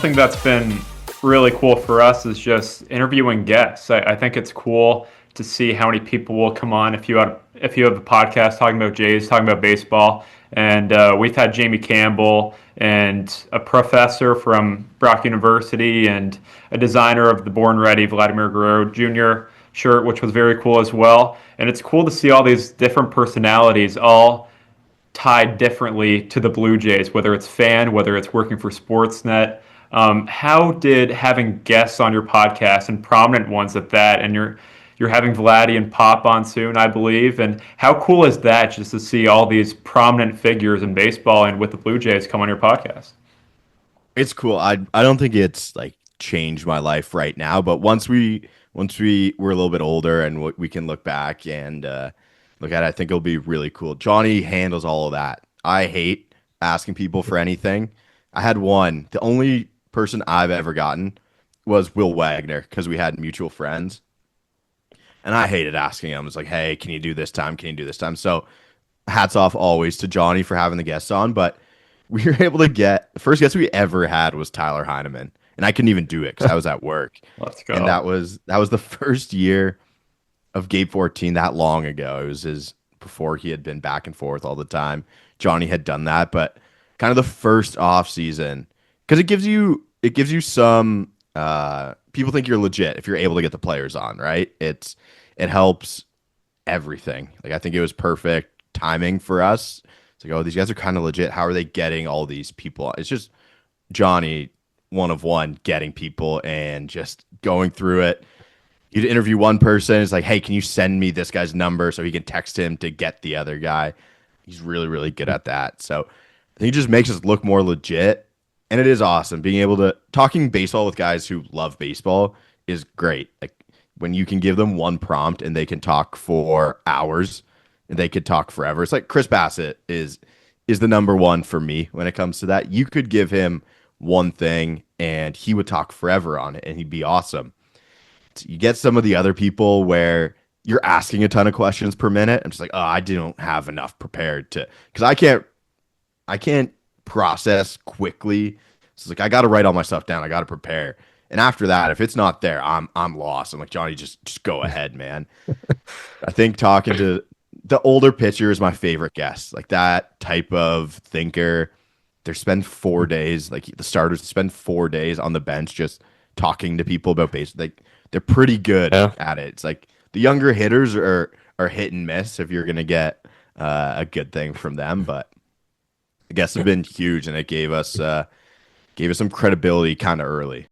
something that's been really cool for us is just interviewing guests. I think it's cool to see how many people will come on if you have a podcast talking about Jays, talking about baseball. And we've had Jamie Campbell and a professor from Brock University and a designer of the Born Ready Vladimir Guerrero Jr. shirt, which was very cool as well. And it's cool to see all these different personalities all tied differently to the Blue Jays, whether it's fan, whether it's working for Sportsnet. How did having guests on your podcast and prominent ones at that, and you're having Vladdy and Pop on soon, I believe, and how cool is that just to see all these prominent figures in baseball and with the Blue Jays come on your podcast? It's cool. I don't think it's like changed my life right now, but once we were a little bit older and we can look back and look at it, I think it'll be really cool. Johnny handles all of that. I hate asking people for anything. I had one. The only person I've ever gotten was Will Wagner because we had mutual friends. And I hated asking him. It's like, hey, can you do this time? Can you do this time? So hats off always to Johnny for having the guests on. But we were able to get the first guest we ever had was Tyler Heineman. And I couldn't even do it because I was at work. Let's go. And that was the first year of Gabe 14 that long ago. It was his before he had been back and forth all the time. Johnny had done that, but kind of the first off season because it gives you some people think you're legit if you're able to get the players on, right? It helps everything. Like I think it was perfect timing for us. It's like, oh, these guys are kind of legit. How are they getting all these people? It's just Johnny, one of one, getting people and just going through it. You'd interview one person. It's like, hey, can you send me this guy's number so he can text him to get the other guy? He's really, really good at that. So I think it just makes us look more legit. And it is awesome being able to talking baseball with guys who love baseball is great. Like when you can give them one prompt and they can talk for hours and they could talk forever. It's like Chris Bassett is the number one for me when it comes to that. You could give him one thing and he would talk forever on it and he'd be awesome. You get some of the other people where you're asking a ton of questions per minute. I'm just like, oh, I don't have enough prepared to because I can't process quickly. So it's like I got to write all my stuff down. I got to prepare. And after that, if it's not there, I'm lost. I'm like, Johnny, just go ahead, man. I think talking to the older pitcher is my favorite guest. Like that type of thinker. They spend 4 days, like the starters spend 4 days on the bench just talking to people about baseball. Like they're pretty good at it. It's like the younger hitters are hit and miss if you're gonna get a good thing from them, but I guess have been huge, and it gave us some credibility kind of early.